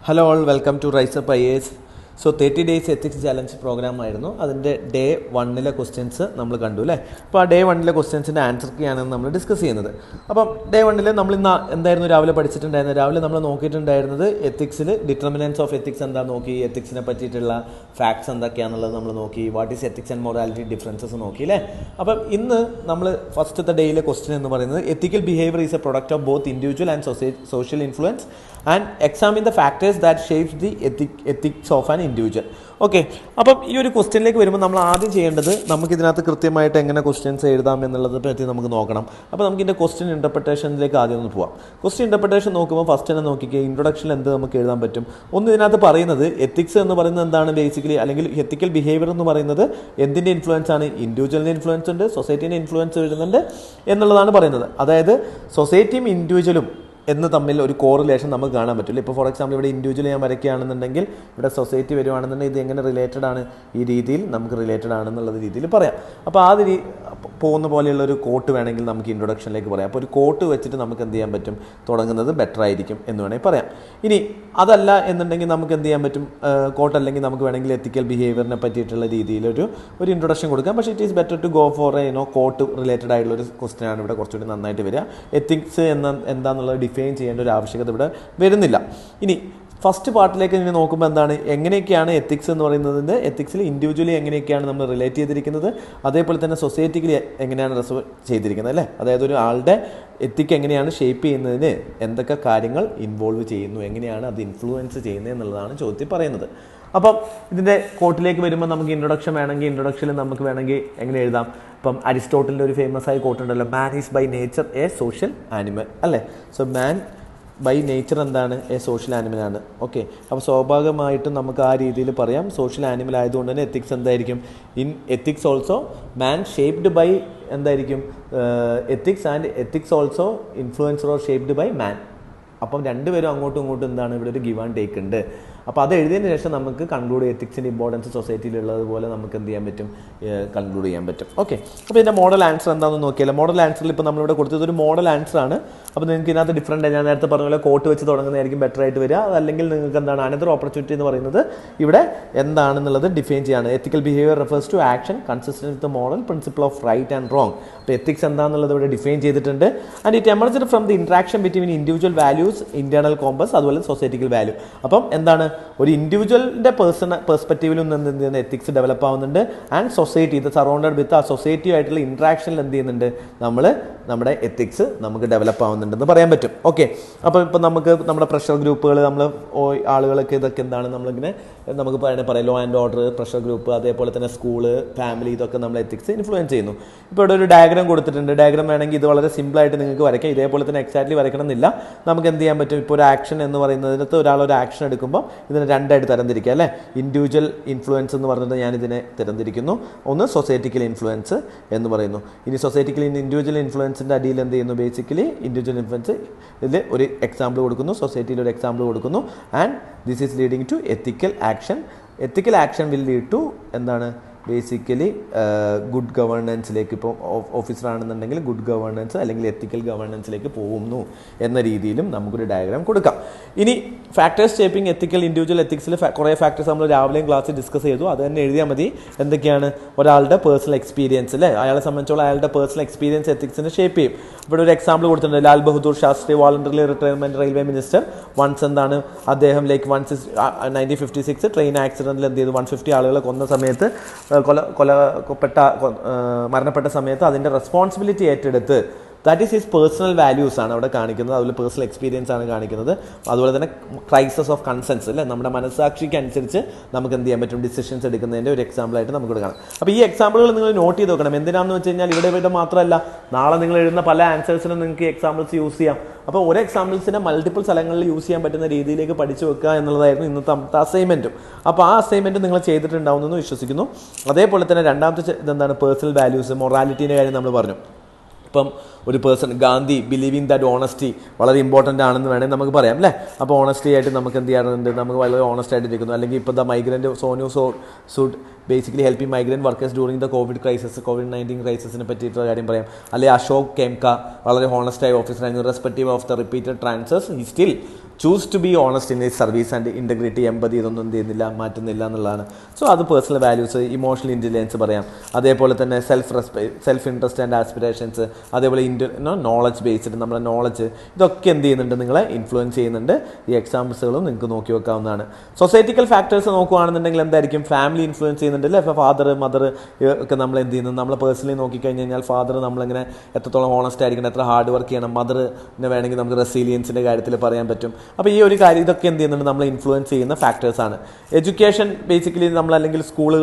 Hello all, welcome to rise up IAS. So 30 days ethics challenge program ആയിരുന്നു. അതിൻ്റെ day 1 questions നമ്മൾ കണ്ടു അല്ലേ. അപ്പോൾ ആ ഡേ 1 ക്വസ്റ്റ്യൻസിൻ്റെ ആൻസർ കീയാണ് നമ്മൾ ഡിസ്കസ് ചെയ്യുന്നത്. അപ്പം ഡേ 1 നമ്മൾ ഇന്ന് എന്തായിരുന്നു രാവിലെ പഠിച്ചിട്ടുണ്ടായിരുന്നത്? രാവിലെ നമ്മൾ നോക്കിയിട്ടുണ്ടായിരുന്നത് എത്തിക്സിൽ ഡിറ്റർമിനൻസ് ഓഫ് എത്തിക്സ് എന്താ നോക്കി, എത്തിക്സിനെ പറ്റിയിട്ടുള്ള ഫാക്ട്സ് എന്തൊക്കെയാണെന്നുള്ളത് നമ്മൾ നോക്കി, what is ethics and morality differences നോക്കി അല്ലേ. അപ്പം ഇന്ന് നമ്മൾ ഫസ്റ്റത്തെ ഡേയിലെ ക്വസ്റ്റ്യൻ എന്ന് പറയുന്നത് ethical behaviour is a product of both individual and social influence and examine the factors that shapes the ethics of an individual. Okay, അപ്പം ഈ ഒരു ക്വസ്റ്റ്യനിലേക്ക് വരുമ്പോൾ നമ്മൾ ആദ്യം ചെയ്യേണ്ടത് നമുക്കിതിനകത്ത് കൃത്യമായിട്ട് എങ്ങനെ ക്വസ്റ്റ്യൻസ് എഴുതാം എന്നുള്ളത് പറ്റി നമുക്ക് നോക്കണം. അപ്പോൾ നമുക്ക് ഇതിൻ്റെ ക്വസ്റ്റ്യൻ ഇൻ്റർപ്രിട്ടേഷനിലേക്ക് ആദ്യം ഒന്ന് പോവാം. ക്വസ്റ്റ്യൻ ഇൻ്റർപ്രിട്ടേഷൻ നോക്കുമ്പോൾ ഫസ്റ്റ് തന്നെ നോക്കിക്കുക, ഇൻട്രൊഡക്ഷനിൽ എന്ത് നമുക്ക് എഴുതാൻ പറ്റും. ഒന്ന് ഇതിനകത്ത് പറയുന്നത് എത്തിക്സ് എന്ന് പറയുന്നത് എന്താണ് ബേസിക്കലി, അല്ലെങ്കിൽ എത്തിക്കൽ ബിഹേവിയർ എന്ന് പറയുന്നത് എന്തിൻ്റെ ഇൻഫ്ലുവൻസ് ആണ്? ഇൻഡിവിജ്വലിൻ്റെ ഇൻഫ്ലുവൻസ് ഉണ്ട്, സൊസൈറ്റീൻ്റെ ഇൻഫ്ലുവൻസ് വരുന്നുണ്ട് എന്നുള്ളതാണ് പറയുന്നത്. അതായത് സൊസൈറ്റിയും ഇൻഡിവിജ്വലും എന്ന് തമ്മിൽ ഒരു കോറിലേഷൻ നമുക്ക് കാണാൻ പറ്റില്ല. ഇപ്പോൾ ഫോർ എക്സാമ്പിൾ ഇവിടെ ഇൻഡിവിജ്വൽ ഞാൻ വരയ്ക്കുകയാണെന്നുണ്ടെങ്കിൽ ഇവിടെ സൊസൈറ്റി വരുവാണെന്നുണ്ടെങ്കിൽ ഇത് എങ്ങനെ റിലേറ്റഡ് ആണ്, ഈ രീതിയിൽ നമുക്ക് റിലേറ്റഡ് ആണെന്നുള്ള രീതിയിൽ പറയാം. അപ്പോൾ ആ പോകുന്ന പോലെയുള്ള ഒരു കോട്ട് വേണമെങ്കിൽ നമുക്ക് ഇൻട്രൊഡക്ഷനിലേക്ക് പറയാം. അപ്പോൾ ഒരു കോട്ട് വെച്ചിട്ട് നമുക്ക് എന്ത് ചെയ്യാൻ പറ്റും, തുടങ്ങുന്നത് ബെറ്റർ ആയിരിക്കും എന്ന് വേണമെങ്കിൽ പറയാം. ഇനി അതല്ല എന്നുണ്ടെങ്കിൽ നമുക്ക് എന്ത് ചെയ്യാൻ പറ്റും, കോട്ട് അല്ലെങ്കിൽ നമുക്ക് വേണമെങ്കിൽ എത്തിക്കൽ ബിഹേവിയറിനെ പറ്റിയിട്ടുള്ള രീതിയിലൊരു ഇൻട്രൊഡക്ഷൻ കൊടുക്കാം. പക്ഷേ it is better to go for quote related ആയിട്ടുള്ള ഒരു ക്വസ്റ്റ്യൻ ആണ് ഇവിടെ കുറച്ചുകൂടി നന്നായിട്ട് വരിക. എത്തിക്സ് എന്താണെന്നുള്ളത് ഡിഫൈൻ ചെയ്യേണ്ട ഒരു ആവശ്യകത ഇവിടെ വരുന്നില്ല. ഇനി ഫസ്റ്റ് പാർട്ടിലേക്ക് ഇങ്ങനെ നോക്കുമ്പോൾ എന്താണ്, എങ്ങനെയൊക്കെയാണ് എത്തിക്സ് എന്ന് പറയുന്നതിൻ്റെ എത്തിക്സിൽ ഇൻഡിവിജ്വലി എങ്ങനെയൊക്കെയാണ് നമ്മൾ റിലേറ്റ് ചെയ്തിരിക്കുന്നത്, അതേപോലെ തന്നെ സൊസൈറ്റിക്കലി എങ്ങനെയാണ് റിസർവ് ചെയ്തിരിക്കുന്നത് അല്ലേ. അതായത് ഒരു ആളുടെ എത്തിക്ക് എങ്ങനെയാണ് ഷേപ്പ് ചെയ്യുന്നതിന് എന്തൊക്കെ കാര്യങ്ങൾ ഇൻവോൾവ് ചെയ്യുന്നു, എങ്ങനെയാണ് അത് ഇൻഫ്ലുവൻസ് ചെയ്യുന്നത് എന്നുള്ളതാണ് ചോദ്യത്തിൽ പറയുന്നത്. അപ്പം ഇതിൻ്റെ കോട്ടിലേക്ക് വരുമ്പോൾ നമുക്ക് ഇൻട്രൊഡക്ഷൻ വേണമെങ്കിൽ ഇൻട്രൊഡക്ഷനിൽ നമുക്ക് വേണമെങ്കിൽ എങ്ങനെ എഴുതാം. ഇപ്പം അരിസ്റ്റോട്ടലിൻ്റെ ഒരു ഫേമസ് ആയ കോട്ട് ഉണ്ടല്ലോ, man is by nature a social animal അല്ലേ. സോ മാൻ ബൈ നേച്ചർ എന്താണ്, എ സോഷ്യൽ ആനിമലാണ്. ഓക്കെ, അപ്പോൾ സ്വാഭാവികമായിട്ടും നമുക്ക് ആ രീതിയിൽ പറയാം. സോഷ്യൽ ആനിമൽ ആയതുകൊണ്ട് തന്നെ എത്തിക്സ് എന്തായിരിക്കും, in ethics also man shaped by എന്തായിരിക്കും, ethics and ethics also influencer or shaped by man. അപ്പം രണ്ടുപേരും അങ്ങോട്ടും ഇങ്ങോട്ടും എന്താണ് ഇവിടെ ഒരു ഗിവ് ആൻഡ് ടേക്ക് ഉണ്ട്. അപ്പോൾ അത് എഴുതിയതിന് ശേഷം നമുക്ക് കൺക്ലൂഡ് എത്തിക്സിൻ്റെ ഇമ്പോർട്ടൻസ് സൊസൈറ്റിയിലുള്ളതുപോലെ നമുക്ക് എന്ത് ചെയ്യാൻ പറ്റും, കൺക്ലൂഡ് ചെയ്യാൻ പറ്റും. ഓക്കെ, അപ്പോൾ ഇതിൻ്റെ മോഡൽ ആൻസർ എന്താണെന്ന് നോക്കിയാൽ, മോഡൽ ആൻസറിൽ ഇപ്പോൾ നമ്മളിവിടെ കൊടുത്തത് ഒരു മോഡൽ ആൻസർ ആണ്. അപ്പോൾ നിങ്ങൾക്ക് ഇതിനകത്ത് ഡിഫറൻറ്റ്, ഞാൻ നേരത്തെ പറഞ്ഞ പോലെ കോട്ട് വെച്ച് തുടങ്ങുന്നതായിരിക്കും ബെറ്റർ ആയിട്ട് വരിക. അതല്ലെങ്കിൽ നിങ്ങൾക്ക് എന്താണ് അനദർ ഓപ്പർച്യൂണിറ്റി എന്ന് പറയുന്നത് ഇവിടെ എന്താണെന്നുള്ളത് ഡിഫൈൻ ചെയ്യാണ്. Ethical behaviour refers to action consistent with the moral principle of right and wrong. അപ്പോൾ എത്തിക്സ് എന്താണെന്നുള്ളത് ഇവിടെ ഡിഫൈൻ ചെയ്തിട്ടുണ്ട്. And it emerged from the interaction between individual values, internal compass, അതുപോലെ സൊസൈറ്റിക്കൽ വാല്യൂ. അപ്പം എന്താണ്, ഒരു ഇൻഡിവിജ്വലിൻ്റെ പെർസ്പെക്റ്റീവിലും എന്ത് ചെയ്യുന്നത്, എത്തിക്സ് ഡെവലപ്പ് ആവുന്നുണ്ട്. ആൻഡ് സൊസൈറ്റി, ഇത് സറൗണ്ടഡ് വിത്ത് ആ സൊസൈറ്റി ആയിട്ടുള്ള ഇൻട്രാക്ഷനിൽ എന്ത് ചെയ്യുന്നുണ്ട്, നമ്മുടെ എത്തിക്സ് നമുക്ക് ഡെവലപ്പ് ആവുന്നുണ്ടെന്ന് പറയാൻ പറ്റും. ഓക്കെ, അപ്പോൾ ഇപ്പം നമുക്ക് നമ്മുടെ പ്രഷർ ഗ്രൂപ്പുകൾ, നമ്മൾ ആളുകളൊക്കെ ഇതൊക്കെ എന്താണ് നമ്മളിങ്ങനെ നമുക്ക് പറയാം law and order, pressure group, അതേപോലെ തന്നെ സ്കൂള്, ഫാമിലി, ഇതൊക്കെ നമ്മൾ എത്തിക്സ് ഇൻഫ്ലുവൻസ് ചെയ്യുന്നു. ഇപ്പോൾ ഇവിടെ ഒരു ഡയഗ്രാം കൊടുത്തിട്ടുണ്ട്. ഡയഗ്രാം വേണമെങ്കിൽ ഇത് വളരെ സിമ്പിളായിട്ട് നിങ്ങൾക്ക് വരയ്ക്കാം. ഇതേപോലെ തന്നെ എക്സാക്ട്ലി വരയ്ക്കണം എന്നില്ല. നമുക്ക് എന്ത് ചെയ്യാൻ പറ്റും, ഇപ്പോൾ ഒരു ആക്ഷൻ എന്ന് പറയുന്നതിനകത്ത് ഒരാൾ ഒരു ആക്ഷൻ എടുക്കുമ്പോൾ ഇതിനെ രണ്ടായിട്ട് തരംതിരിക്കുക അല്ലേ. ഇൻഡിവിജ്വൽ ഇൻഫ്ലുവൻസ് എന്ന് പറഞ്ഞിട്ട് ഞാനിതിനെ തരംതിരിക്കുന്നു. ഒന്ന് സൊസൈറ്റിക്കൽ ഇൻഫ്ലുവൻസ് എന്ന് പറയുന്നു. ഇനി സൊസൈറ്റിക്കൽ ഇൻഡിവിജ്വൽ ഇൻഫ്ലുവൻസിൻ്റെ അടിയിൽ എന്ത് ചെയ്യുന്നു, ബേസിക്കലി ഇൻഡിവിജ്വൽ ഇൻഫ്ലുവൻസ് ഇതിൽ ഒരു എക്സാമ്പിൾ കൊടുക്കുന്നു, സൊസൈറ്റിയിൽ ഒരു എക്സാമ്പിൾ കൊടുക്കുന്നു. And this is leading to ethical action. Ethical action will lead to എന്താണ്, ബേസിക്കലി ഗുഡ് ഗവേണൻസിലേക്ക്. ഇപ്പോൾ ഓഫീസറാണെന്നുണ്ടെങ്കിൽ ഗുഡ് ഗവേണൻസ് അല്ലെങ്കിൽ എത്തിക്കൽ ഗവേണൻസിലേക്ക് പോകുന്നു എന്ന രീതിയിലും നമുക്കൊരു ഡയഗ്രാം കൊടുക്കാം. ഇനി ഫാക്ടേഴ്സ് ഷേപ്പിംഗ് എത്തിക്കൽ ഇൻഡിവിജ്വൽ എത്തിക്സിൽ കുറേ ഫാക്ടേഴ്സ് നമ്മൾ രാവിലെയും ക്ലാസ്സിൽ ഡിസ്കസ് ചെയ്തു. അത് തന്നെ എഴുതിയാൽ മതി. എന്തൊക്കെയാണ്, ഒരാളുടെ പേഴ്സണൽ എക്സ്പീരിയൻസ് അല്ലേ, അയാളെ സംബന്ധിച്ചോളം അയാളുടെ പേഴ്സണൽ എക്സ്പീരിയൻസ് എത്തിക്സിനെ ഷേപ്പ് ചെയ്യും. ഇവിടെ ഒരു എക്സാമ്പിൾ കൊടുത്തിട്ടുണ്ട്, Lal Bahadur Shastri, voluntary retirement railway minister. Once എന്താണ്, അദ്ദേഹം ലൈക്ക് 1956 ട്രെയിൻ ആക്സിഡൻറ്റിൽ എന്ത് ചെയ്തു, 150 ആളുകളെ കൊന്ന സമയത്ത്, മരണപ്പെട്ട സമയത്ത് അതിൻ്റെ റെസ്പോൺസിബിലിറ്റി ഏറ്റെടുത്ത്, that is his personal values ആണ് അവിടെ കാണിക്കുന്നത്, അതുപോലെ പേഴ്സണൽ എക്സ്പീരിയൻസ് ആണ് കാണിക്കുന്നത്. അതുപോലെ തന്നെ ക്രൈസിസ് ഓഫ് കൺസെൻസ് അല്ലേ, നമ്മുടെ മനസ്സാക്ഷിക്ക് അനുസരിച്ച് നമുക്ക് എന്ത് ചെയ്യാൻ പറ്റും, ഡിസിഷൻസ് എടുക്കുന്നതിൻ്റെ ഒരു എക്സാമ്പിളായിട്ട് നമുക്ക് കാണാം. അപ്പോൾ ഈ എക്സാമ്പിളുകൾ നിങ്ങൾ നോട്ട് ചെയ്ത് വെക്കണം. എന്തിനാണെന്ന് വെച്ച് കഴിഞ്ഞാൽ ഇവിടെ മാത്രമല്ല, നാളെ നിങ്ങൾ എഴുതുന്ന പല ആൻസേഴ്സിനും നിങ്ങൾക്ക് ഈ എക്സാമ്പിൾസ് യൂസ് ചെയ്യാം. അപ്പോൾ ഒരു എക്സാമ്പിൾസിനെ മൾട്ടിപ്പിൾ സ്ഥലങ്ങളിൽ യൂസ് ചെയ്യാൻ പറ്റുന്ന രീതിയിലേക്ക് പഠിച്ചു വെക്കുക എന്നുള്ളതായിരുന്നു ഇന്നത്തെ അസൈൻമെൻറ്റും. അപ്പോൾ ആ അസൈൻമെൻറ്റ് നിങ്ങൾ ചെയ്തിട്ടുണ്ടാവുമെന്ന് വിശ്വസിക്കുന്നു. അതേപോലെ തന്നെ രണ്ടാമത്തെ ഇതെന്താണ്, പേഴ്സണൽ വാല്യൂസ്, മൊറാലിറ്റീൻ്റെ കാര്യം നമ്മൾ പറഞ്ഞു. ഇപ്പം ഒരു person, Gandhi believing that honesty വളരെ ഇമ്പോർട്ടൻ്റ് ആണെന്ന് വേണമെങ്കിൽ നമുക്ക് പറയാം അല്ലേ. അപ്പോൾ ഓണസ്റ്റി ആയിട്ട് നമുക്ക് എന്ത് ചെയ്യാറുണ്ട്, നമുക്ക് വളരെ ഓണസ്റ്റ് ആയിട്ടിരിക്കുന്നു. അല്ലെങ്കിൽ ഇപ്പോൾ the migrant Sonu Sood basically helping migrant workers during the കോവിഡ്-19 ക്രൈസിസിനെ പറ്റിയിട്ടുള്ള കാര്യം പറയാം. അല്ലെങ്കിൽ അശോക് കെംക വളരെ ഹോണസ്റ്റായ ഓഫീസറായിരുന്നു, respective of the repeated transfers he still choose to be honest in his service and integrity, empathy ഇതൊന്നും എന്ത് ചെയ്യുന്നില്ല, മാറ്റുന്നില്ല എന്നുള്ളതാണ്. സോ അത് പേഴ്സണൽ വാല്യൂസ്, ഇമോഷണൽ ഇൻ്റലിജൻസ് പറയാം. അതേപോലെ തന്നെ സെൽഫ് ഇൻട്രസ്റ്റ് ആൻഡ് ആസ്പിറേഷൻസ്, അതേപോലെ നോളജ് ബേസ്ഡ്, നമ്മുടെ നോളജ്, ഇതൊക്കെ എന്ത് ചെയ്യുന്നുണ്ട്, നിങ്ങളെ ഇൻഫ്ലുവൻസ് ചെയ്യുന്നുണ്ട്. ഈ എക്സാമ്പിൾസുകളും നിങ്ങൾക്ക് നോക്കി വെക്കാവുന്നതാണ്. സൊസൈറ്റിക്കൽ ഫാക്ടേഴ്സ് നോക്കുകയാണെന്നുണ്ടെങ്കിൽ എന്തായിരിക്കും, ഫാമിലി ഇൻഫ്ലുവൻസ് ചെയ്യുന്നുണ്ട് അല്ലേ. ഇപ്പോൾ ഫാദർ മദർ ഒക്കെ നമ്മൾ എന്ത് ചെയ്യുന്നത്, നമ്മൾ പേഴ്സണലി നോക്കിക്കഴിഞ്ഞ് കഴിഞ്ഞാൽ ഫാദർ നമ്മളിങ്ങനെ എത്രത്തോളം ഓണസ്റ്റ് ആയിരിക്കണം, എത്ര ഹാർഡ് വർക്ക് ചെയ്യണം, മദറിനെ വേണമെങ്കിൽ നമുക്ക് റെസീലിയൻസിൻ്റെ കാര്യത്തിൽ പറയാൻ പറ്റും. അപ്പോൾ ഈ ഒരു കാര്യം ഇതൊക്കെ എന്ത് ചെയ്യുന്നുണ്ട്, നമ്മളെ ഇൻഫ്ലുവൻസ് ചെയ്യുന്ന ഫാക്ടേഴ്സാണ്. എഡ്യൂക്കേഷൻ ബേസിക്കലി നമ്മൾ അല്ലെങ്കിൽ സ്കൂൾ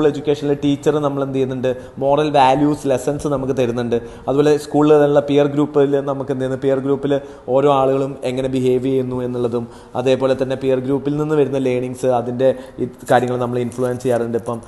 എഡ്യൂക്കേഷനിൽ ടീച്ചർ നമ്മൾ എന്ത് ചെയ്യുന്നുണ്ട്, മോറൽ വാല്യൂസ് ലെസൺസ് നമുക്ക് തരുന്നുണ്ട്. അതുപോലെ സ്കൂളിലുള്ള പിയർ ഗ്രൂപ്പിൽ നമുക്ക് എന്ത് ചെയ്യുന്നത്, പിയർ ഗ്രൂപ്പിൽ ഓരോ ആളുകളും എങ്ങനെ ബിഹേവ് ചെയ്യുന്നു എന്നുള്ളതും, അതേപോലെ തന്നെ പിയർ ഗ്രൂപ്പിൽ നിന്ന് വരുന്ന ലേണിങ്സ്, അതിൻ്റെ ഈ കാര്യങ്ങൾ നമ്മൾ ഇൻഫ്ലുവൻസ് ചെയ്യാറുണ്ട്. ഇപ്പം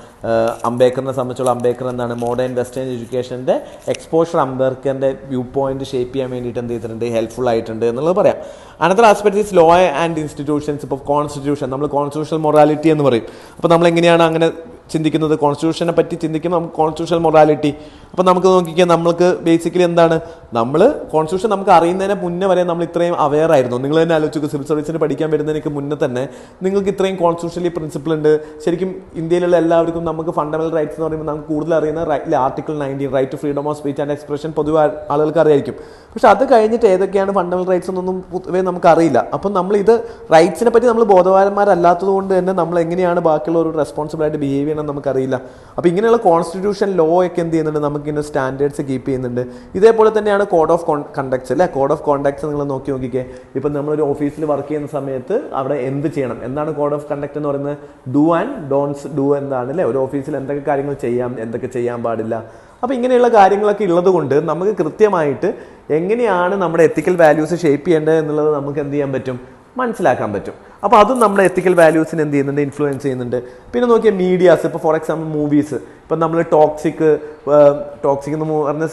അംബേദ്കറിനെ സംബന്ധിച്ചുള്ള അംബേദ്കർ എന്താണ്, മോഡേൺ വെസ്റ്റേൺ എഡ്യൂക്കേഷൻ്റെ എക്സ്പോഷർ അംബേദ്കറിൻ്റെ വ്യൂ പോയിന്റ് ഷേപ്പ് ചെയ്യാൻ വേണ്ടിയിട്ട് എന്ത് ചെയ്തിട്ടുണ്ട്, ഹെൽപ്ഫുൾ ആയിട്ടുണ്ട് എന്നുള്ളത് പറയാം. Another aspect is law and institutions. ഇപ്പോൾ കോൺസ്റ്റിറ്റ്യൂഷൻ, നമ്മൾ കോൺസ്റ്റിറ്റ്യൂഷണൽ മൊറാലിറ്റി എന്ന് പറയും. അപ്പോൾ നമ്മൾ എങ്ങനെയാണ് അങ്ങനെ ചിന്തിക്കുന്നത്, കോൺസ്റ്റിറ്റ്യൂഷനെ പറ്റി ചിന്തിക്കുമ്പോൾ നമുക്ക് കോൺസ്റ്റിറ്റ്യൂഷണൽ മൊറാലിറ്റി. അപ്പോൾ നമുക്ക് നോക്കിക്കാൻ നമ്മൾക്ക് ബേസിക്കലി എന്താണ്, നമ്മൾ കോൺസ്റ്റിറ്റ്യൂഷൻ നമുക്ക് അറിയുന്നതിന് മുന്നേ വരെ നമ്മൾ ഇത്രയും അവെയർ ആയിരുന്നു. നിങ്ങൾ തന്നെ ആലോചിക്കുക, സിവിൽ സർവീസിന് പഠിക്കാൻ വരുന്നതിന് മുന്നേ തന്നെ നിങ്ങൾക്ക് ഇത്രയും കോൺസ്റ്റിറ്റ്യൂഷണലി പ്രിൻസിപ്പിൾ ഉണ്ട്. ശരിക്കും ഇന്ത്യയിലുള്ള എല്ലാവർക്കും നമുക്ക് ഫണ്ടമെന്റൽ റൈറ്റ്സ് എന്ന് പറയുമ്പോൾ നമുക്ക് കൂടുതൽ അറിയുന്ന article 19 right to freedom of speech and expression പൊതുവെ ആളുകൾക്ക് അറിയായിരിക്കും. പക്ഷെ അത് കഴിഞ്ഞിട്ട് ഏതൊക്കെയാണ് ഫണ്ടമെന്റൽ റൈറ്റ്സ് എന്നൊന്നും പൊതുവേ നമുക്ക് അറിയില്ല. അപ്പം നമ്മൾ ഇത് റൈറ്റ്സിനെ പറ്റി നമ്മൾ ബോധവാന്മാരല്ലാത്തത് കൊണ്ട് തന്നെ നമ്മൾ എങ്ങനെയാണ് ബാക്കിയുള്ള ഒരു റെസ്പോൺസിബിൾ ആയിട്ട് ബിഹേവ് ചെയ്യണം നമുക്കറിയില്ല. അപ്പോൾ ഇങ്ങനെയുള്ള കോൺസ്റ്റിറ്റ്യൂഷൻ ലോ ഒക്കെ എന്ത് ചെയ്യുന്നുണ്ട്, നമുക്കിങ്ങനെ സ്റ്റാൻഡേർഡ്സ് കീപ്പ് ചെയ്യുന്നുണ്ട്. ഇതേപോലെ തന്നെയാണ് കോഡ് ഓഫ് കണ്ടക്ട്സ് അല്ലേ. കോഡ് ഓഫ് കോണ്ടക്ട്സ് നിങ്ങൾ നോക്കിക്കേ. ഇപ്പം നമ്മളൊരു ഓഫീസിൽ വർക്ക് ചെയ്യുന്ന സമയത്ത് അവിടെ എന്ത് ചെയ്യണം, എന്താണ് കോഡ് ഓഫ് കണ്ടക്ട് എന്ന് പറയുന്നത്, ഡു ആൻഡ് ഡോൺസ് ഡു എന്താണ് അല്ലേ. ഒരു ഓഫീസിൽ എന്തൊക്കെ കാര്യങ്ങൾ ചെയ്യാം, എന്തൊക്കെ ചെയ്യാൻ പാടില്ല. അപ്പോൾ ഇങ്ങനെയുള്ള കാര്യങ്ങളൊക്കെ ഉള്ളത് കൊണ്ട് നമുക്ക് കൃത്യമായിട്ട് എങ്ങനെയാണ് നമ്മുടെ എത്തിക്കൽ വാല്യൂസ് ഷേപ്പ് ചെയ്യേണ്ടത് എന്നുള്ളത് നമുക്ക് എന്ത് ചെയ്യാൻ പറ്റും, മനസ്സിലാക്കാൻ പറ്റും. അപ്പോൾ അതും നമ്മുടെ എത്തിക്കൽ വാല്യൂസിന് എന്ത് ചെയ്യുന്നുണ്ട്, ഇൻഫ്ലുവൻസ് ചെയ്യുന്നുണ്ട്. പിന്നെ നോക്കിയാൽ മീഡിയാസ്, ഇപ്പോൾ ഫോർ എക്സാമ്പിൾ മൂവീസ്, ഇപ്പം നമ്മൾ ടോക്സിക് എന്ന് പറഞ്ഞ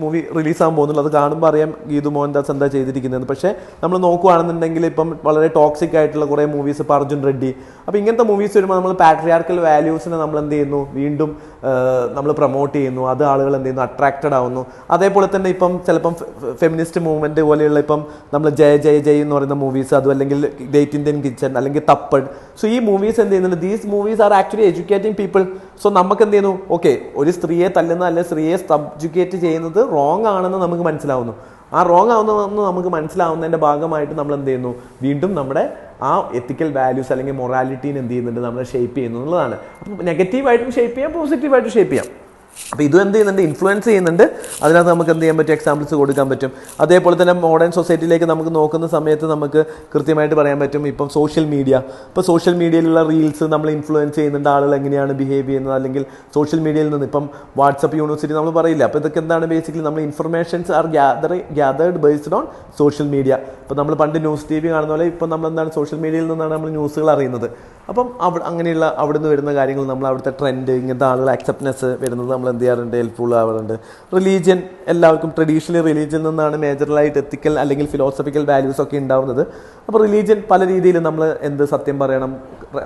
മൂവി റിലീസാകാൻ പോകുന്നുള്ളൂ. അത് കാണുമ്പോൾ അറിയാം ഗീതു മോഹൻദാസ് എന്താ ചെയ്തിരിക്കുന്നത്. പക്ഷേ നമ്മൾ നോക്കുകയാണെന്നുണ്ടെങ്കിൽ ഇപ്പം വളരെ ടോക്സിക് ആയിട്ടുള്ള കുറേ മൂവീസ്, ഇപ്പോൾ അർജുൻ റെഡ്ഡി, അപ്പോൾ ഇങ്ങനത്തെ മൂവീസ് വരുമ്പോൾ നമ്മൾ പാട്രിയാർക്കൽ വാല്യൂസിനെ നമ്മൾ എന്ത് ചെയ്യുന്നു, വീണ്ടും നമ്മൾ പ്രൊമോട്ട് ചെയ്യുന്നു. അത് ആളുകൾ എന്ത് ചെയ്യുന്നു, അട്രാക്റ്റഡ് ആവുന്നു. അതേപോലെ തന്നെ ഇപ്പം ചിലപ്പം ഫെമിനിസ്റ്റ് മൂവ്മെൻറ്റ് പോലെയുള്ള ഇപ്പം നമ്മൾ ജയ് എന്ന് പറയുന്ന മൂവീസ്, അതും അല്ലെങ്കിൽ ഗ്രേറ്റ് ഇന്ത്യൻ കിച്ചൺ അല്ലെങ്കിൽ തപ്പഡ്. സോ ഈ മൂവീസ് എന്ത് ചെയ്യുന്നുണ്ട്, these movies are actually educating people. So നമുക്ക് എന്ത് ചെയ്യുന്നു, ഓക്കെ, ഒരു സ്ത്രീയെ തല്ലുന്ന അല്ലെങ്കിൽ സ്ത്രീയെ സബ്ജുഗേറ്റ് ചെയ്യുന്നത് റോങ് ആണെന്ന് നമുക്ക് മനസ്സിലാവുന്നു. ആ റോങ് ആവുന്നതെന്ന് നമുക്ക് മനസ്സിലാവുന്നതിൻ്റെ ഭാഗമായിട്ട് നമ്മൾ എന്ത് ചെയ്യുന്നു, വീണ്ടും നമ്മുടെ ആ എത്തിക്കൽ വാല്യൂസ് അല്ലെങ്കിൽ മൊറാലിറ്റീനെ എന്ത് ചെയ്യുന്നുണ്ട്, നമ്മൾ ഷേപ്പ് ചെയ്യുന്നു എന്നുള്ളതാണ്. അപ്പം നെഗറ്റീവായിട്ടും ഷേപ്പ് ചെയ്യാം, പോസിറ്റീവായിട്ടും ഷേപ്പ് ചെയ്യാം. അപ്പോൾ ഇതും എന്ത് ചെയ്യുന്നുണ്ട്, ഇൻഫ്ലുവൻസ് ചെയ്യുന്നുണ്ട്. അതിനകത്ത് നമുക്ക് എന്ത് ചെയ്യാൻ പറ്റും, എക്സാമ്പിൾസ് കൊടുക്കാൻ പറ്റും. അതേപോലെ തന്നെ മോഡേൺ സൊസൈറ്റിയിലേക്ക് നമുക്ക് നോക്കുന്ന സമയത്ത് നമുക്ക് കൃത്യമായിട്ട് പറയാൻ പറ്റും. ഇപ്പം സോഷ്യൽ മീഡിയ, ഇപ്പോൾ സോഷ്യൽ മീഡിയയിലുള്ള റീൽസ് നമ്മൾ ഇൻഫ്ലുവൻസ് ചെയ്യുന്നുണ്ട്, ആളുകൾ എങ്ങനെയാണ് ബിഹേവ് ചെയ്യുന്നത്. അല്ലെങ്കിൽ സോഷ്യൽ മീഡിയയിൽ നിന്ന് ഇപ്പം വാട്സപ്പ് യൂണിവേഴ്സിറ്റി നമ്മൾ പറയില്ല. അപ്പോൾ ഇതൊക്കെ എന്താണ്, ബേസിക്കലി നമ്മൾ informations R gathered based on social media. ഇപ്പോൾ നമ്മൾ പണ്ട് ന്യൂസ് TV കാണുന്ന പോലെ ഇപ്പം നമ്മൾ എന്താണ്, സോഷ്യൽ മീഡിയയിൽ നിന്നാണ് നമ്മൾ ന്യൂസുകൾ അറിയുന്നത്. അപ്പം അങ്ങനെയുള്ള അവിടെ നിന്ന് വരുന്ന കാര്യങ്ങൾ, നമ്മൾ അവിടുത്തെ ട്രെൻഡ്, ഇങ്ങനത്തെ ആളുകൾ അക്സെപ്റ്റൻസ് വരുന്നത് നമ്മൾ എന്ത് ചെയ്യാറുണ്ട്, ഹെൽപ്ഫുൾ ആവാറുണ്ട്. റിലീജിയൻ, എല്ലാവർക്കും ട്രഡീഷണലി റിലീജിയനിൽ നിന്നാണ് മേജറായിട്ട് എത്തിക്കൽ അല്ലെങ്കിൽ ഫിലോസഫിക്കൽ വാല്യൂസ് ഒക്കെ ഉണ്ടാവുന്നത്. അപ്പോൾ റിലീജിയൻ പല രീതിയിൽ നമ്മൾ എന്ത് സത്യം പറയണം,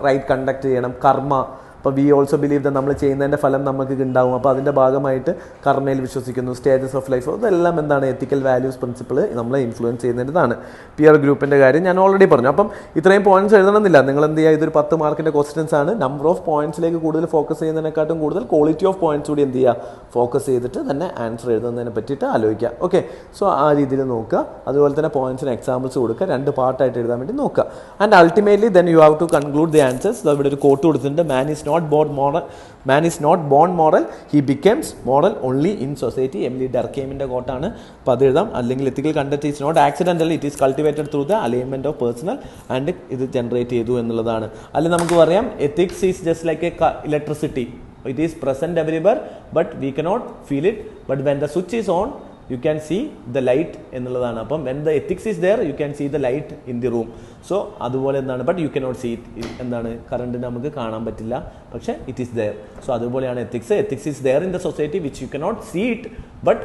റൈറ്റ് കണ്ടക്ട് ചെയ്യണം, കർമ്മ. അപ്പോൾ വി ഓൾസോ ബിലീവ് ദ നമ്മൾ ചെയ്യുന്നതിൻ്റെ ഫലം നമുക്ക് ഉണ്ടാവും. അപ്പോൾ അതിൻ്റെ ഭാഗമായിട്ട് കർമ്മയിൽ വിശ്വസിക്കുന്നു. സ്റ്റേജസ് ഓഫ് ലൈഫ്, അതെല്ലാം എന്താണ്, എത്തിക്കൽ വാല്യൂസ് പ്രിൻസിപ്പിൾ നമ്മളെ ഇൻഫ്ലുവൻസ് ചെയ്യുന്നതാണ്. പിയർ ഗ്രൂപ്പിൻ്റെ കാര്യം ഞാൻ ഓൾറെഡി പറഞ്ഞു. അപ്പം ഇത്രയും പോയിന്റ്സ് എഴുതണമെന്നില്ല. നിങ്ങൾ എന്ത് ചെയ്യുക, ഇതൊരു 10 മാർക്കിൻ്റെ ക്വസ്റ്റ്യൻസ് ആണ്. നമ്പർ ഓഫ് പോയിന്റ്സിലേക്ക് കൂടുതൽ ഫോക്കസ് ചെയ്യുന്നതിനെക്കാട്ടും കൂടുതൽ ക്വാളിറ്റി ഓഫ് പോയിന്റ്സ് കൂടി എന്ത് ചെയ്യുക, ഫോക്കസ് ചെയ്തിട്ട് തന്നെ ആൻസർ എഴുതുന്നതിനെ പറ്റിയിട്ട് ആലോചിക്കുക. ഓക്കെ, സോ ആ രീതിയിൽ നോക്കുക. അതുപോലെ തന്നെ പോയിന്റ്സിന് എക്സാമ്പിൾസ് കൊടുക്കുക. 2 പാർട്ടായിട്ട് എഴുതാൻ വേണ്ടി നോക്കുക. And ultimately then you have to conclude the answers. ഇവിടെ ഒരു കോട്ട് കൊടുത്തിട്ടുണ്ട്, man is not born moral, he becomes moral only in society. Emile ഡർക്കെയിമിൻ്റെ കോട്ടാണ്. അപ്പോൾ അത് എഴുതാം. അല്ലെങ്കിൽ ethical conduct is not accidental, it is cultivated through the alignment of personal and ഇത് ജനറേറ്റ് ചെയ്തു എന്നുള്ളതാണ്. അല്ലെങ്കിൽ നമുക്ക് പറയാം, ethics is just like a electricity, it is present everywhere but we cannot feel it, but when the switch is on you can see the light എന്നുള്ളതാണ്. അപ്പം when the ethics is there you can see the light in the room. So അതുപോലെ എന്താണ്, but you cannot see it, എന്താണ്, current നമുക്ക് കാണാൻ പറ്റില്ല, പക്ഷേ it is there. So അതുപോലെയാണ് ethics. Ethics is there in the society which you cannot see it, but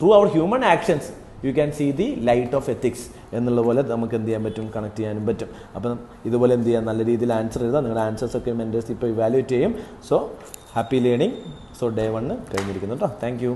through our human actions you can see the light of ethics എന്നുള്ള പോലെ നമുക്ക് എന്ത് ചെയ്യാൻ പറ്റും, കണക്ട് ചെയ്യാനും പറ്റും. അപ്പം ഇതുപോലെ എന്ത് ചെയ്യാം, നല്ല രീതിയിൽ ആൻസർ എഴുതാം. നിങ്ങളുടെ ആൻസേഴ്സൊക്കെ മെൻറ്റേഴ്സ് ഇപ്പോൾ ഇവാലുവേറ്റ് ചെയ്യും. So happy learning. So day 1 കഴിഞ്ഞിരിക്കുന്നു കേട്ടോ. Thank you.